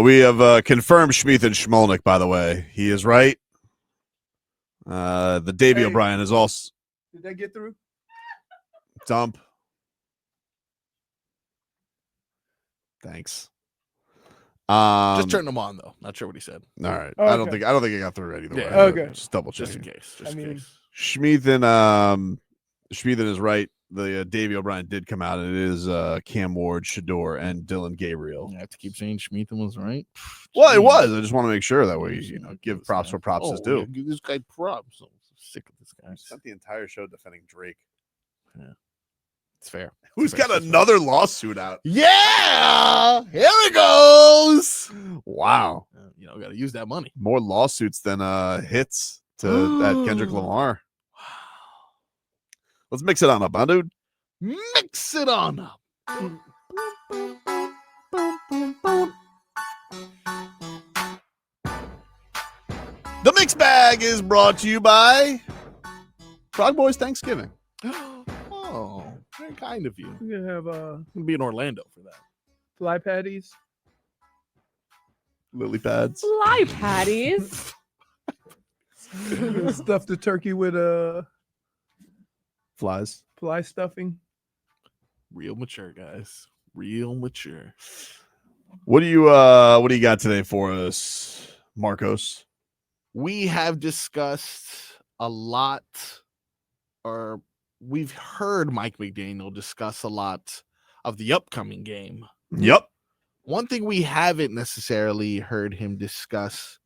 We have confirmed Schmeeth and Schmolnick, by the way. He is right. The Davey O'Brien is also. Did that get through? Dump. Thanks. Just turn them on though. Not sure what he said. All right. Okay. I don't think I got through either way. Okay. Just double check. Just in case. Schmeeth is right. The Davey O'Brien did come out. It is Cam Ward, Shador, and Dylan Gabriel. You have to keep saying Schmeeth was right. Well, it was. I just want to make sure that we, give props where props is due. Give this guy props. I'm sick of this guy. Spent the entire show defending Drake. Yeah, it's fair. Who's got another lawsuit out? Yeah, here it goes. Wow. Got to use that money. More lawsuits than hits to at Kendrick Lamar. Let's mix it on up, huh, dude? Mix it on up. The Mix Bag is brought to you by Frog Boys Thanksgiving. Oh, very kind of you. We're gonna have I'm gonna be in Orlando for that. fly patties. Lily pads. Fly patties. Stuff the turkey with Flies. fly stuffing. Real mature, guys. Real mature. What do you got today for us, Marcos? We have discussed a lot, or we've heard Mike McDaniel discuss a lot of the upcoming game. Yep. One thing we haven't necessarily heard him discuss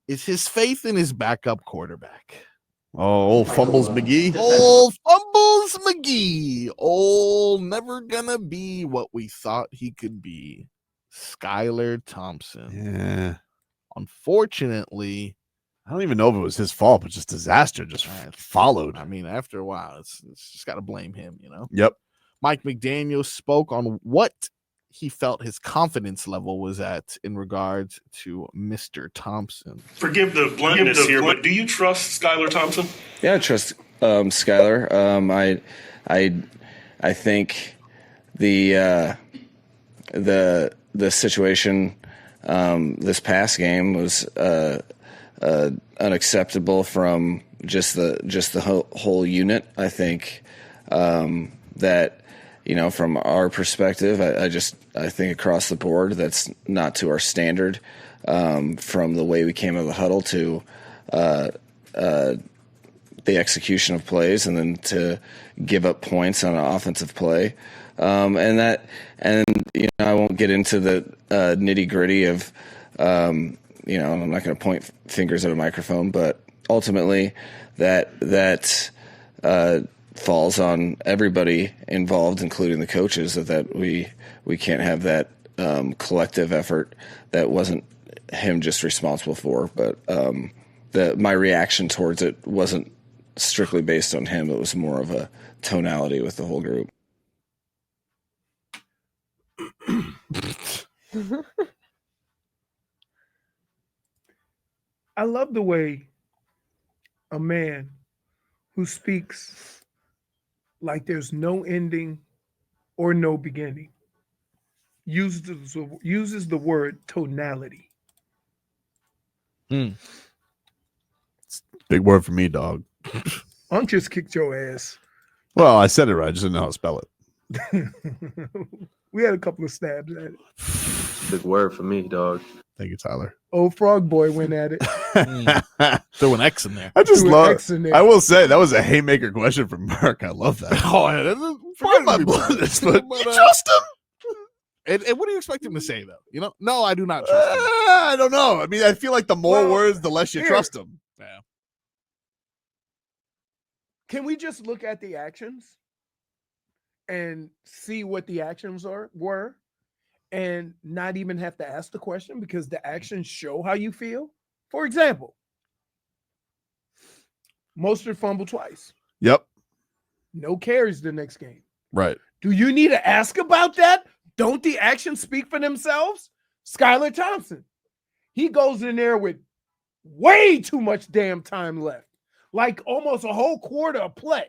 is his faith in his backup quarterback. Oh, old Fumbles McGee. Old Fumbles McGee. Old never gonna be what we thought he could be. Skylar Thompson. Yeah. Unfortunately, I don't even know if it was his fault, but just disaster just followed. I mean, after a while, it's just got to blame him, Yep. Mike McDaniel spoke on what he felt his confidence level was at in regards to Mr. Thompson. Forgive the bluntness here, but do you trust Skylar Thompson? Yeah, I trust Skylar. I think the situation this past game was unacceptable from just the whole unit. I think that from our perspective, I think across the board that's not to our standard. From the way we came out of the huddle to the execution of plays, and then to give up points on an offensive play, I won't get into the nitty gritty of I'm not going to point fingers at a microphone, but ultimately that falls on everybody involved, including the coaches, that we can't have that collective effort that wasn't him just responsible for. But my reaction towards it wasn't strictly based on him. It was more of a tonality with the whole group. I love the way a man who speaks like there's no ending or no beginning uses the word tonality. Big word for me, dog. Unc just kicked your ass. Well, I said it right. I just didn't know how to spell it. We had a couple of stabs at it. Big word for me, dog. Thank you, Tyler. Old Frog Boy went at it. Throw an X in there. I just Threw an love. X in there. I will say that was a haymaker question from Mark. I love that. Oh, yeah, Forget my bluntness, but you uh, trust him? And what do you expect him to say, though? No, I do not trust him. I don't know. I mean, I feel like the more words, the less you trust him. Yeah. Can we just look at the actions and see what the actions were and not even have to ask the question because the actions show how you feel? For example, Mostert fumbled twice. Yep. No carries the next game. Right. Do you need to ask about that? Don't the actions speak for themselves? Skylar Thompson, he goes in there with way too much damn time left, like almost a whole quarter of play.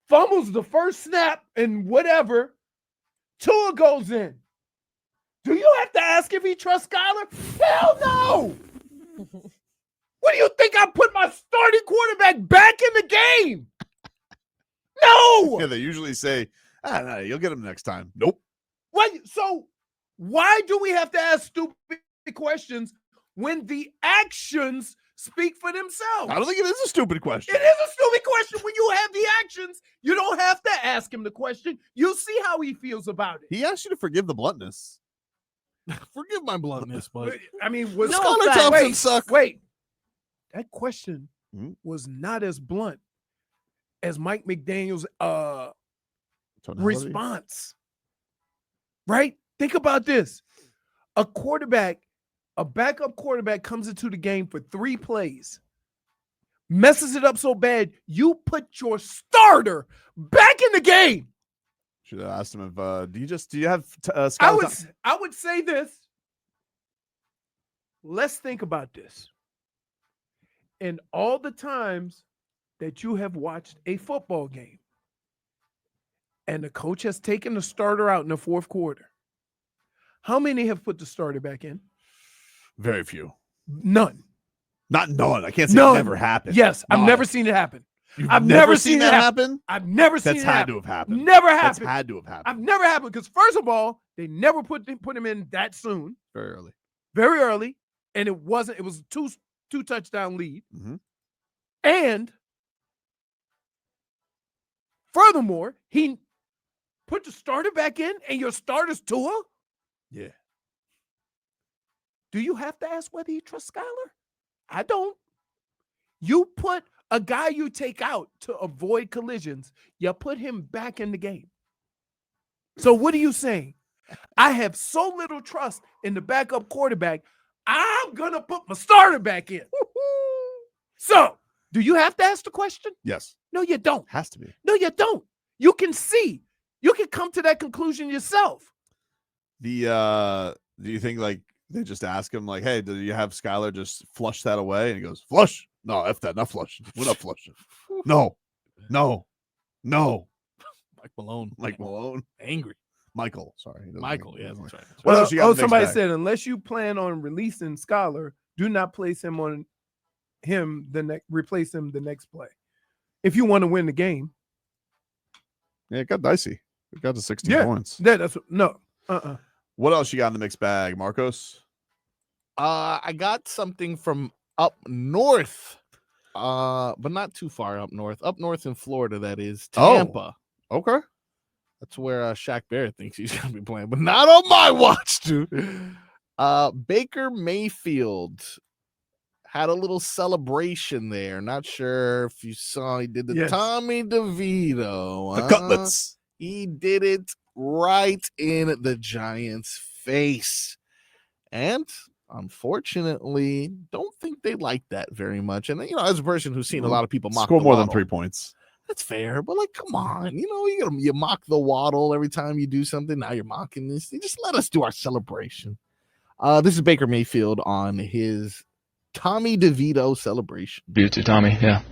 Fumbles the first snap and whatever. Tua goes in. Do you have to ask if he trusts Skylar? Hell no. What do you think? I put my starting quarterback back in the game? No. Yeah, they usually say, no, you'll get him next time. Nope. What? So why do we have to ask stupid questions when the actions speak for themselves? I don't think it is a stupid question. It is a stupid question. When you have the actions, you don't have to ask him the question. You'll see how he feels about it. He asked you to forgive the bluntness. Forgive my bluntness, but I mean, was Skylar Thompson suck. Wait, that question Mhm. was not as blunt as Mike McDaniel's Tonality. response. Right? Think about this. A backup quarterback comes into the game for 3 plays, messes it up so bad, you put your starter back in the game. Should have asked him if do you have Skylar I would say this. Let's think about this. In all the times that you have watched a football game and the coach has taken the starter out in the 4th quarter, how many have put the starter back in? Very few. None. Not none. I can't say None. it never happened. Yes, I've None. never seen it happen. You've I've never seen that it happen. I've never seen That's it had happen. to have happened. Never That's happened. had to have happened. I've never happened because first of all, they never put him in that soon, Very early. very early, and it was a two touchdown lead. Mhm. And furthermore, he put the starter back in, and your starter's Tua. Yeah. Do you have to ask whether he trusts Skylar? I don't. You put a guy you take out to avoid collisions, you put him back in the game. So what are you saying? I have so little trust in the backup quarterback, I'm going to put my starter back in. So, do you have to ask the question? Yes. No, you don't. Has to be. No, you don't. You can see. You can come to that conclusion yourself. Do you think like they just ask him like, hey, do you have Skylar just flush that away? And he goes, flush. No, F that, not flushing. We're not flushing. No. Mike Malone. Like Malone. Angry. Michael. Sorry. Michael, yeah, that's right. What else you got in the mixed somebody bag? said, unless you plan on releasing Skylar, do not place him on replace him the next play. If you want to win the game. Yeah, it got dicey. It got to 16 points. That's no. What else you got in the mixed bag, Marcos? I got something from up north, but not too far up north. Up north in Florida, that is Tampa. Oh, okay. That's where Shaq Barrett thinks he's gonna be playing, but not on my watch, dude. Baker Mayfield had a little celebration there. Not sure if you saw, he did the Tommy DeVito. The cutlets. He did it right in the Giants' face. And unfortunately, don't think they like that very much. And, as a person who's seen a lot of people mock Score the more than waddle, 3 points. that's fair. But, come on. You mock the waddle every time you do something. Now you're mocking this. Just let us do our celebration. This is Baker Mayfield on his Tommy DeVito celebration. Beat it to Tommy, yeah.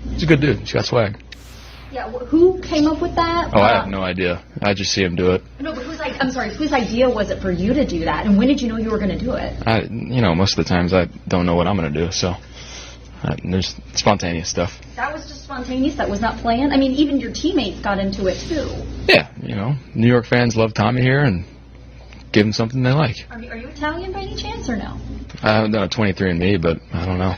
He's a good dude. He's got swag. Yeah, who came up with that? Oh, I have no idea. I just see him do it. No, but whose idea was it for you to do that? And when did you know you were going to do it? Most of the times I don't know what I'm going to do, so there's spontaneous stuff. That was just spontaneous? That was not planned? I mean, even your teammates got into it, too. Yeah, New York fans love Tommy here, and give him something they like. Are you Italian by any chance, or no? I haven't done a 23andMe, but I don't know.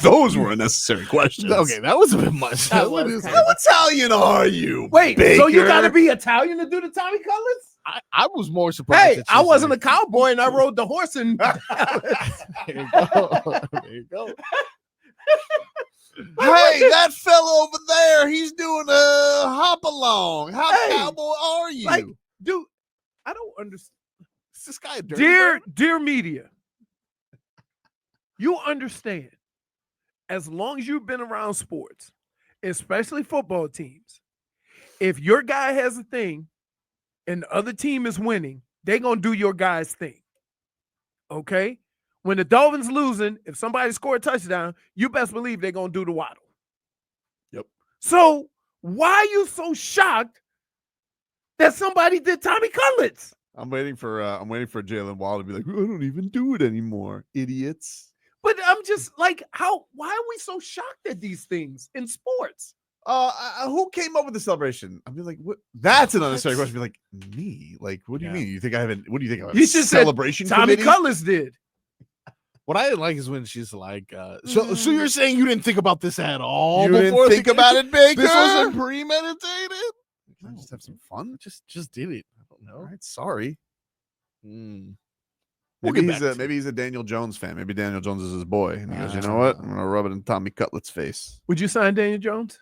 Those were unnecessary questions. Okay, that was a bit much. How Italian are you? Wait, Baker? so you got to be Italian to do the Tommy Colors? I was more surprised. Hey, I wasn't a cowboy and I rode the horse in There you go. There you go. Hey, that fella over there, he's doing a hop along. How cowboy are you? Dude, I don't understand. Is this guy a dirty Dear media, you understand, as long as you've been around sports, especially football teams, if your guy has a thing and the other team is winning, they're going to do your guy's thing. Okay? When the Dolphins losing, if somebody score a touchdown, you best believe they're going to do the waddle. Yep. So why are you so shocked that somebody did Tommy Cutlets. I'm waiting for Jalen Wall to be like, I don't even do it anymore, idiots. But I'm just like, why are we so shocked at these things in sports? Who came up with the celebration? I'd be like, what? That's an unnecessary question. Be like, me? Like, what do you mean? You think I haven't? What do you think? I have You a should celebration Tommy committee? Cutlets did. What I didn't like is when she's like, so you're saying you didn't think about this at all? You didn't think about it, Baker? This wasn't premeditated? Can I just have some fun? Just did it. I don't know. All right, sorry. We'll Maybe get back to maybe he's a Daniel Jones fan. Maybe Daniel Jones is his boy, and he goes, you know what? I'm gonna rub it in Tommy Cutlet's face. Would you sign Daniel Jones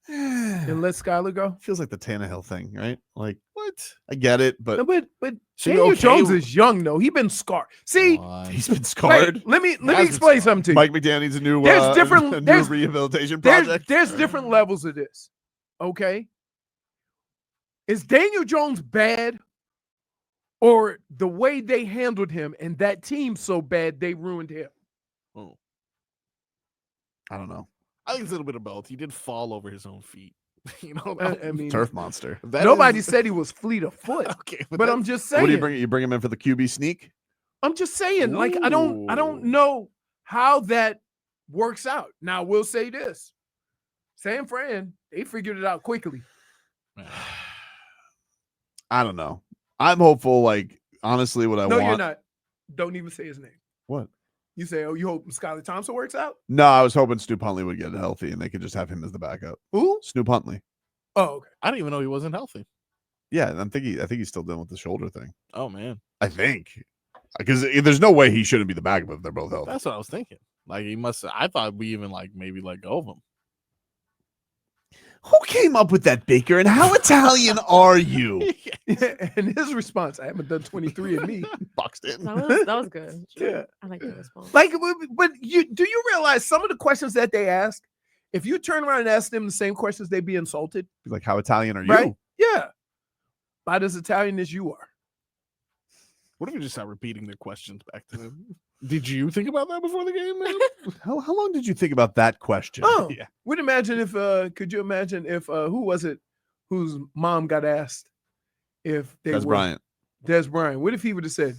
and let Skylar go? Feels like the Tannehill thing, right? Like, What? I get it, but No, but So you Daniel okay Jones with- is young though. He's been scarred. See, he's been scarred. wait, let me been explain something to you. Mike McDaniel needs a new, There's different- a new there's- rehabilitation project. There's different levels of this. Okay. Is Daniel Jones bad, or the way they handled him and that team so bad they ruined him? Oh, I don't know. I think it's a little bit of both. He did fall over his own feet. You know, I mean, Turf monster. that nobody is- said he was fleet of foot. Okay, But that- I'm just saying. What do you bring? You bring him in for the QB sneak? I'm just saying, like, I don't Ooh. know how that works out. Now, we'll say this. San Fran, they figured it out quickly. I don't know. I'm hopeful. Like, honestly, what I No, want. you're not. Don't even say his name. What? You say, oh, you hope Skylar Thompson works out? No, I was hoping Snoop Huntley would get healthy and they could just have him as the backup. Who? Snoop Huntley. Oh, okay. I didn't even know he wasn't healthy. Yeah, I think he's still dealing with the shoulder thing. Oh man, I think because there's no way he shouldn't be the backup if they're both healthy. that's what I was thinking. Like he must. I thought we even like maybe let go of him. Who came up with that, Baker? And how Italian are you? And his response, I haven't done 23 and me. Boxed in. That was good. Yeah. I like the response. Like, but do you realize some of the questions that they ask, if you turn around and ask them the same questions, they'd be insulted, Like, how Italian are you? right? Yeah. About as Italian as you are. What if we just start repeating their questions back to them? Did you think about that before the game, man? How long did you think about that question? Oh, Yeah. would imagine if could you imagine if who was it whose mom got asked if they That's were Bryant. Des Bryant? What if he would have said,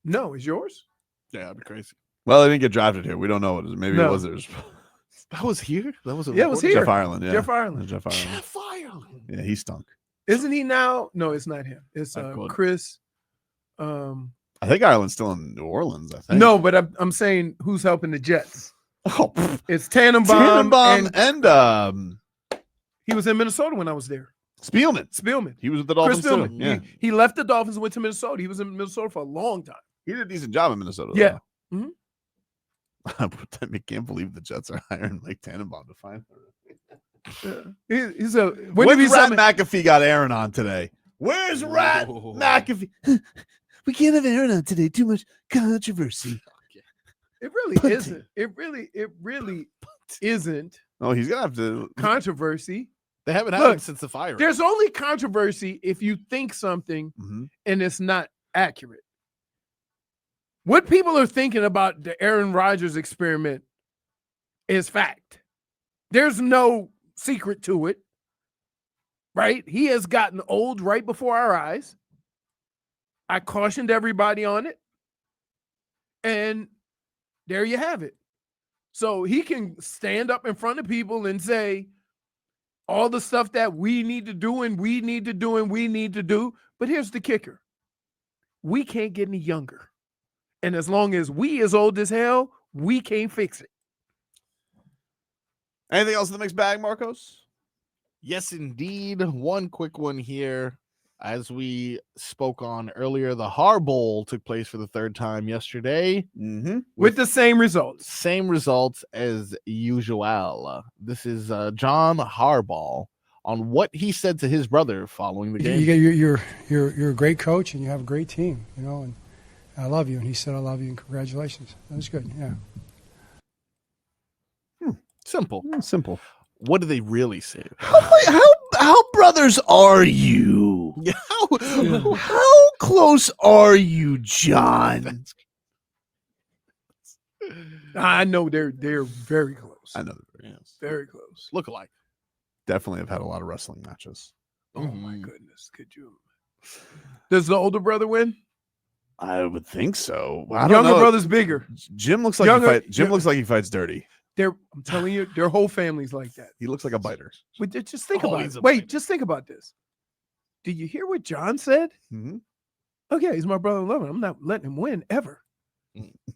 "No, it's yours"? Yeah, that'd be crazy. Well, they didn't get drafted here. We don't know what it is. Maybe No. it was theirs. That was here. That was Yeah, it was here. Jeff Ireland. Yeah. Jeff Ireland. Jeff Ireland. Jeff Ireland. Yeah, he stunk. Isn't he now? No, it's not him. It's Not good. Chris. I think Ireland's still in New Orleans. I think. No, but I'm saying who's helping the Jets? Oh, pff. It's Tannenbaum, Tannenbaum and and he was in Minnesota when I was there. Spielman. Spielman. He was with the Chris Dolphins too. Spielman. Yeah, He left the Dolphins and went to Minnesota. He was in Minnesota for a long time. he did a decent job in Minnesota. Yeah. though. I can't believe the Jets are hiring Mike Tannenbaum to find her. He's a When's Rat McAfee got Aaron on today? Where's Rat Whoa. McAfee? We can't have Aaron on today. Too much controversy. It really Punting. isn't. It really isn't Oh, he's gonna have to. controversy. They haven't had Look, him since the fire. There's only controversy if you think something Mhm. and it's not accurate. What people are thinking about the Aaron Rodgers experiment is fact. There's no secret to it, right? He has gotten old right before our eyes. I cautioned everybody on it. And there you have it. So he can stand up in front of people and say all the stuff that we need to do and we need to do and we need to do. But here's the kicker. We can't get any younger. And as long as we as old as hell, we can't fix it. Anything else in the mixed bag, Marcos? Yes, indeed. One quick one here. As we spoke on earlier, the Harbaugh took place for the third time yesterday. Mm-hmm. With the same results. Same results as usual. This is John Harbaugh on what he said to his brother following the game. You're a great coach and you have a great team, you know, and I love you. And he said, I love you and congratulations. That was good. Yeah. Simple. Simple. What do they really say? How brothers are you? How close are you, John? I know they're very close. I know they're very close. Very close. Look alike. Definitely have had a lot of wrestling matches. Oh my goodness. Could you? Does the older brother win? I would think so. I don't Younger know. brother's bigger. Jim looks like looks like he fights dirty. I'm telling you, their whole family's like that. He looks like a biter. But just think about it. Wait, just think about this. Did you hear what John said? Mm-hmm. Okay, he's my brother in love. I'm not letting him win ever.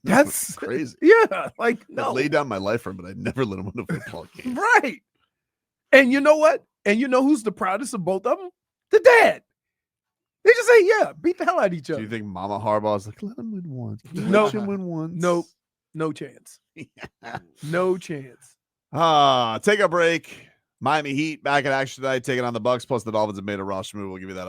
That's crazy. Yeah, like I no. laid down my life for him, but I'd never let him win a football game. Right. And you know what? And you know who's the proudest of both of them? The dad. They just say, yeah, beat the hell out of each other. Do you think Mama Harbaugh's like, let him win once? No. Let him win once. No chance. No chance. Take a break. Miami Heat back in action tonight, taking on the Bucks. Plus, the Dolphins have made a roster move. We'll give you that up.